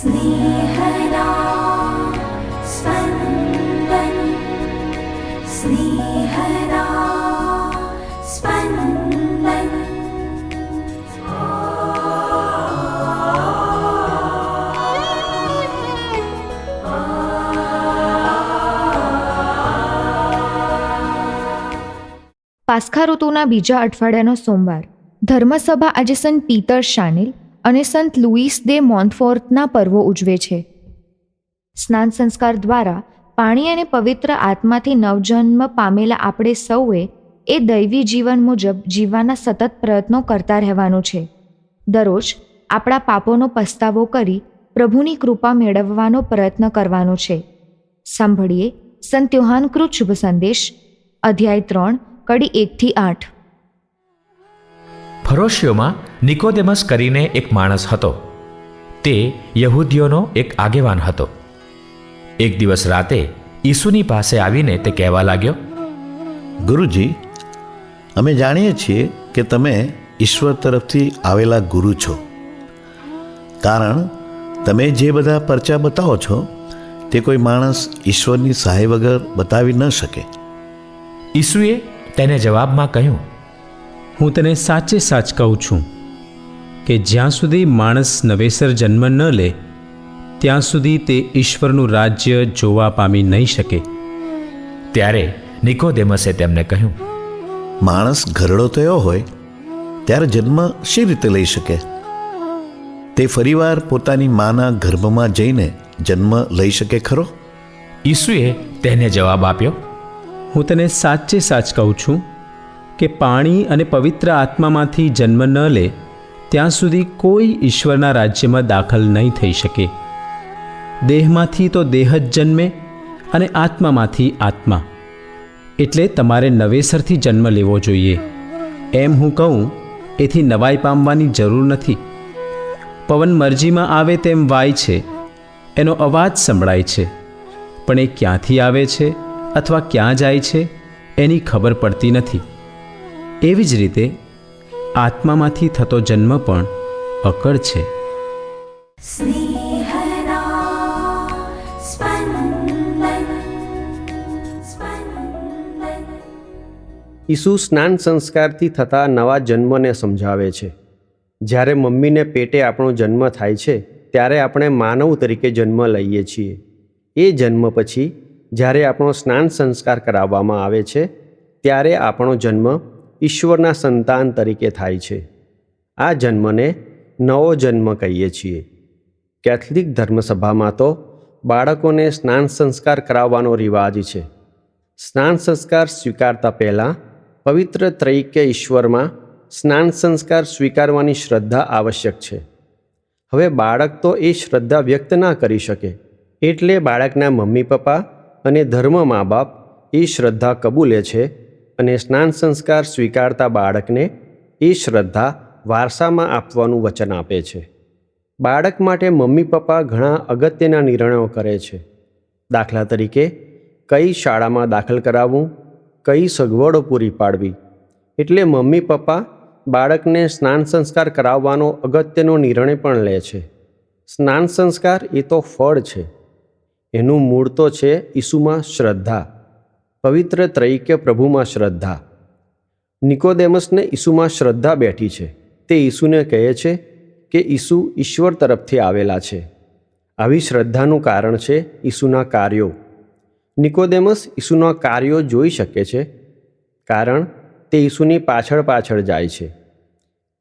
स्नेहदा स्पन्दन स्नेहदा स्पन्दन। પાસ્ખા ઋતુના બીજા અઠવાડિયાનો સોમવાર ધર્મસભા આજે સંત પીટર શાનિલ અને સંત લુઈસ દે મોન્ટફોર્ટના પર્વો ઉજવે છે. સ્નાન સંસ્કાર દ્વારા પાણી અને પવિત્ર આત્માથી નવજન્મ પામેલા આપણે સૌએ એ દૈવી જીવન મુજબ જીવવાના સતત પ્રયત્નો કરતા રહેવાનું છે. દરરોજ આપણા પાપોનો પસ્તાવો કરી પ્રભુની કૃપા મેળવવાનો પ્રયત્ન કરવાનો છે. સાંભળીએ સંત યોહાનકૃત શુભ સંદેશ, અધ્યાય 3, કડી 1-8. ફરોશીઓમાં નિકોદેમસ કરીને એક માણસ હતો. તે યહૂદીઓનો એક આગેવાન હતો. એક દિવસ રાતે ઈસુની પાસે આવીને તે કહેવા લાગ્યો, ગુરુજી, અમે જાણીએ છીએ કે તમે ઈશ્વર તરફથી આવેલા ગુરુ છો, કારણ તમે જે બધા પરચા બતાવો છો તે કોઈ માણસ ઈશ્વરની સહાય વગર બતાવી ન શકે. ઈસુએ તેને જવાબમાં કહ્યું, હું તને સાચે સાચ કહું છું કે જ્યાં સુધી માણસ નવેસર જન્મ ન લે ત્યાં સુધી તે ઈશ્વરનું રાજ્ય જોવા પામી નહીં શકે. ત્યારે નિકોદેમસે તેમને કહ્યું, માણસ ઘરડો થયો હોય ત્યારે જન્મ શી રીતે લઈ શકે? તે ફરીવાર પોતાની માના ગર્ભમાં જઈને જન્મ લઈ શકે ખરો? ઈસુએ તેને જવાબ આપ્યો, હું તને સાચે સાચ કહું છું કે પાણી અને પવિત્ર આત્મામાંથી જન્મ ન લે ત્યાં સુધી કોઈ ઈશ્વરના રાજ્યમાં દાખલ નહીં થઈ શકે. દેહમાંથી તો દેહ જ જન્મે અને આત્મામાંથી આત્મા. એટલે તમારે નવેસરથી જન્મ લેવો જોઈએ. એમ હું કહું એથી નવાઈ પામવાની જરૂર નથી. પવન મરજીમાં આવે તેમ વાય છે, એનો અવાજ સંભળાય છે, પણ એ ક્યાંથી આવે છે અથવા ક્યાં જાય છે એની ખબર પડતી નથી. એવી જ રીતે આત્મામાંથી થતો જન્મ પણ અકળ છે. स्नेहदा स्पन्दन स्पन्दन। ઈસુ સ્નાન સંસ્કારથી થતા નવા જન્મને સમજાવે છે. જ્યારે મમ્મીને પેટે આપણો જન્મ થાય છે ત્યારે આપણે માનવ તરીકે જન્મ લઈએ છીએ. એ જન્મ પછી જ્યારે આપણો સ્નાન સંસ્કાર કરાવવામાં આવે છે ત્યારે આપણો જન્મ ઈશ્વરના સંતાન તરીકે થાય છે. આ જન્મને નવો જન્મ કહીએ છીએ. કેથલિક ધર્મસભામાં તો બાળકોને સ્નાન સંસ્કાર કરાવવાનો રિવાજ છે. સ્નાન સંસ્કાર સ્વીકારતા પહેલાં પવિત્ર ત્રૈક્ય ઈશ્વરમાં સ્નાન સંસ્કાર સ્વીકારવાની શ્રદ્ધા આવશ્યક છે. હવે બાળક તો એ શ્રદ્ધા વ્યક્ત ના કરી શકે, એટલે બાળકના મમ્મી પપ્પા અને ધર્મ મા બાપ એ શ્રદ્ધા કબૂલે છે અને સ્નાન સંસ્કાર સ્વીકારતા બાળકને એ શ્રદ્ધા વારસામાં આપવાનું વચન આપે છે. બાળક માટે મમ્મી પપ્પા ઘણા અગત્યના નિર્ણયો કરે છે. દાખલા તરીકે કઈ શાળામાં દાખલ કરાવવું, કઈ સગવડો પૂરી પાડવી. એટલે મમ્મી પપ્પા બાળકને સ્નાન સંસ્કાર કરાવવાનો અગત્યનો નિર્ણય પણ લે છે. સ્નાન સંસ્કાર એ તો ફળ છે. એનું મૂળ તો છે ઈસુમાં શ્રદ્ધા, પવિત્ર ત્રૈક્ય પ્રભુમાં શ્રદ્ધા. નિકોદેમસને ઈસુમાં શ્રદ્ધા બેઠી છે. તે ઈસુને કહે છે કે ઈસુ ઈશ્વર તરફથી આવેલા છે. આવી શ્રદ્ધાનું કારણ છે ઈસુના કાર્યો. નિકોદેમસ ઈસુના કાર્યો જોઈ શકે છે, કારણ તે ઈસુની પાછળ પાછળ જાય છે.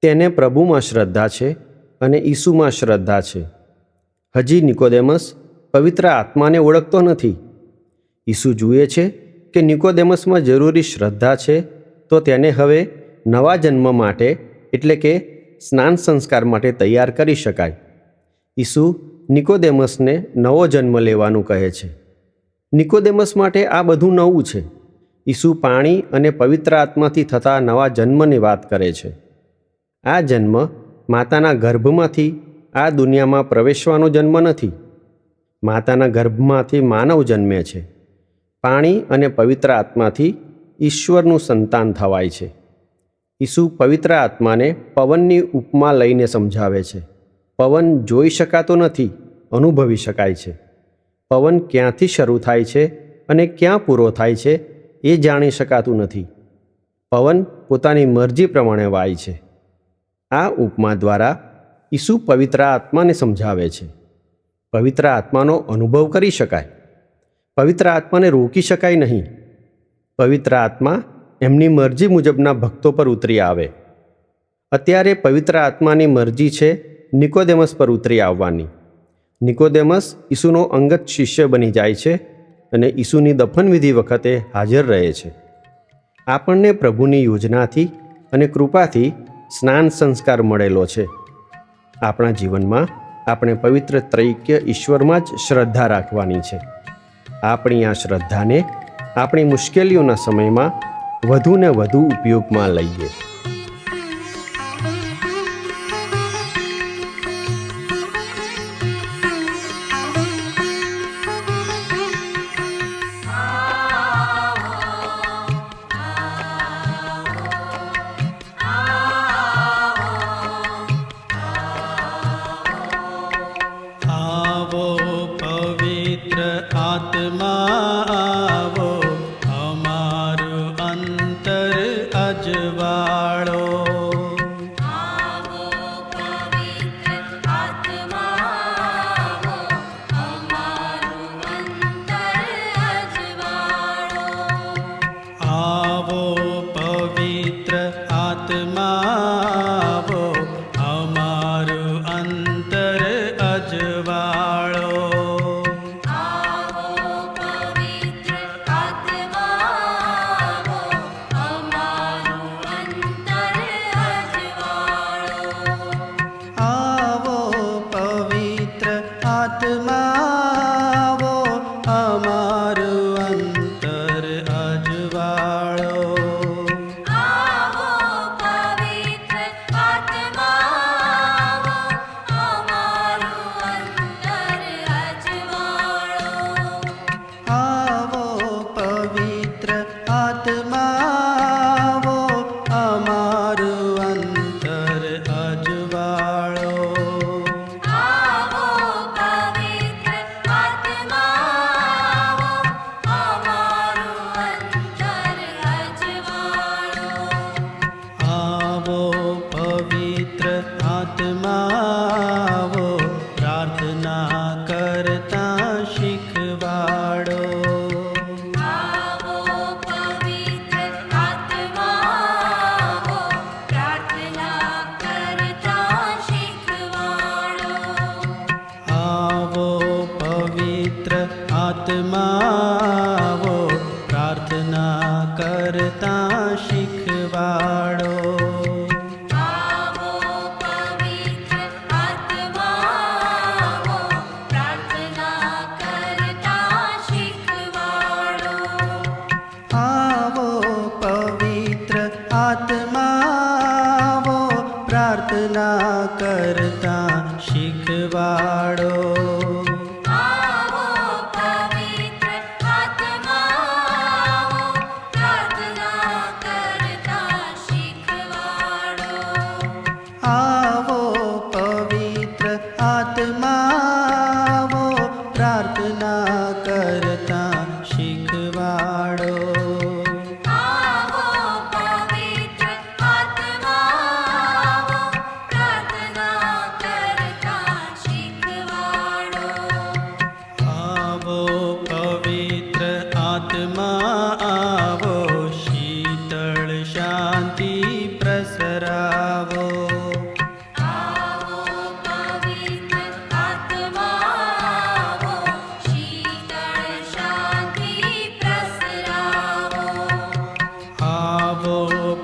તેને પ્રભુમાં શ્રદ્ધા છે અને ઈસુમાં શ્રદ્ધા છે. હજી નિકોદેમસ પવિત્ર આત્માને ઓળખતો નથી. ઈસુ જુએ છે કે નિકોદેમસમાં જરૂરી શ્રદ્ધા છે, તો તેને હવે નવા જન્મ માટે એટલે કે સ્નાન સંસ્કાર માટે તૈયાર કરી શકાય. ઈસુ નિકોદેમસને નવો જન્મ લેવાનું કહે છે. નિકોદેમસ માટે આ બધું નવું છે. ઈસુ પાણી અને પવિત્ર આત્માથી થતા નવા જન્મની વાત કરે છે. આ જન્મ માતાના ગર્ભમાંથી આ દુનિયામાં પ્રવેશવાનો જન્મ નથી. માતાના ગર્ભમાંથી માનવ જન્મે છે. પાણી અને પવિત્ર આત્માથી ઈશ્વરનું સંતાન થવાય છે. ઈસુ પવિત્ર આત્માને પવનની ઉપમા લઈને સમજાવે છે. પવન જોઈ શકાતો નથી, અનુભવી શકાય છે. પવન ક્યાંથી શરૂ થાય છે અને ક્યાં પૂરો થાય છે એ જાણી શકાતું નથી. પવન પોતાની મરજી પ્રમાણે વાય છે. આ ઉપમા દ્વારા ઈસુ પવિત્ર આત્માને સમજાવે છે. પવિત્ર આત્માનો અનુભવ કરી શકાય. પવિત્ર આત્માને રોકી શકાય નહીં. પવિત્ર આત્મા એમની મરજી મુજબના ભક્તો પર ઉતરી આવે. અત્યારે પવિત્ર આત્માની મરજી છે નિકોદેમસ પર ઉતરી આવવાની. નિકોદેમસ ઈસુનો અંગત શિષ્ય બની જાય છે અને ઈસુની દફનવિધિ વખતે હાજર રહે છે. આપણને પ્રભુની યોજનાથી અને કૃપાથી સ્નાન સંસ્કાર મળેલો છે. આપણા જીવનમાં આપણે પવિત્ર ત્રૈક્ય ઈશ્વરમાં જ શ્રદ્ધા રાખવાની છે. આપણી આ શ્રદ્ધાને આપણી મુશ્કેલીઓના સમયમાં વધુને વધુ ઉપયોગમાં લઈએ. આવો પવિત્ર આત્મા આવો, અમારું અંતર અજવાળો. આવો પવિત્ર આત્મા આવો, અમારું અંતર અજવાળો. આવો પવિત્ર આત્મા આવો, અમારું અંતર અજવાળો. આવો પવિત્ર આત્મા આવો, અમારું અંતર અજવાળો. આવો પવિત્ર આત્મા આવો, અમારું અંતર અજવાળો. આવો પવિત્ર આત્મા આવો, અમારું અંતર અજવાળો. આવો પવિત્ર આત્મા આવો, અમારું અંતર અજવાળો. આવો પવિત્ર આત્મા આવો, અમારું અંતર અજવાળો. આવો પવિત્ર આત્મા આવો, પ્રાર્થના કરતા શીખવાડો. આવો પવિત્ર આત્મા આવો, પ્રાર્થના કરતા શીખવાડો. આવો પવિત્ર આત્મા આવો, પ્રાર્થના કરતા શીખવાડો. આવો પવિત્ર આત્મા આવો, પ્રાર્થના કરતા શીખવાડો. આવો પવિત્ર આત્મા આવો, પ્રાર્થના કરતા શીખવાડો. આવો પવિત્ર આત્મા આવો, પ્રાર્થના કરતા શીખવાડો. આવો પવિત્ર આત્મા આવો, પ્રાર્થના કરતા શીખવાડો. આવો પવિત્ર આત્મા આવો, પ્રાર્થના કરતા શીખવાડો. આવો પવિત્ર આત્મા આવો, શીતળ શાંતિ પ્રસરાવો. આવો પવિત્ર આત્મા આવો, શીતળ શાંતિ પ્રસરાવો. આવો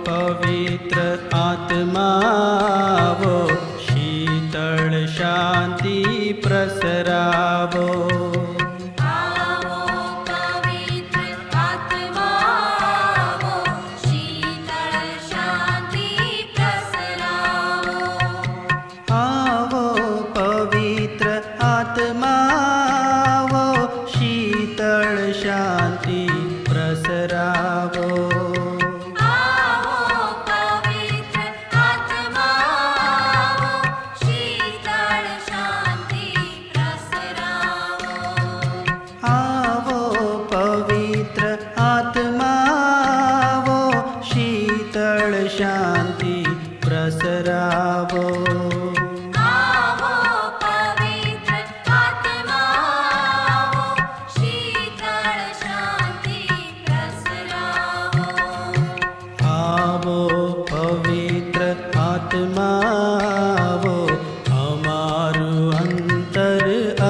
પવિત્ર આત્મા આવો, શીતળ શાંતિ પ્રસરાવો. આવો પવિત્ર આત્મા આવો, શીતળ શાંતિ પ્રસરાવો. આવો પવિત્ર આત્મા આવો, શીતળ શાંતિ પ્રસરાવો. આવો પવિત્ર આત્મા આવો, શીતળ શાંતિ પ્રસરાવો.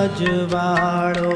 અજવાળો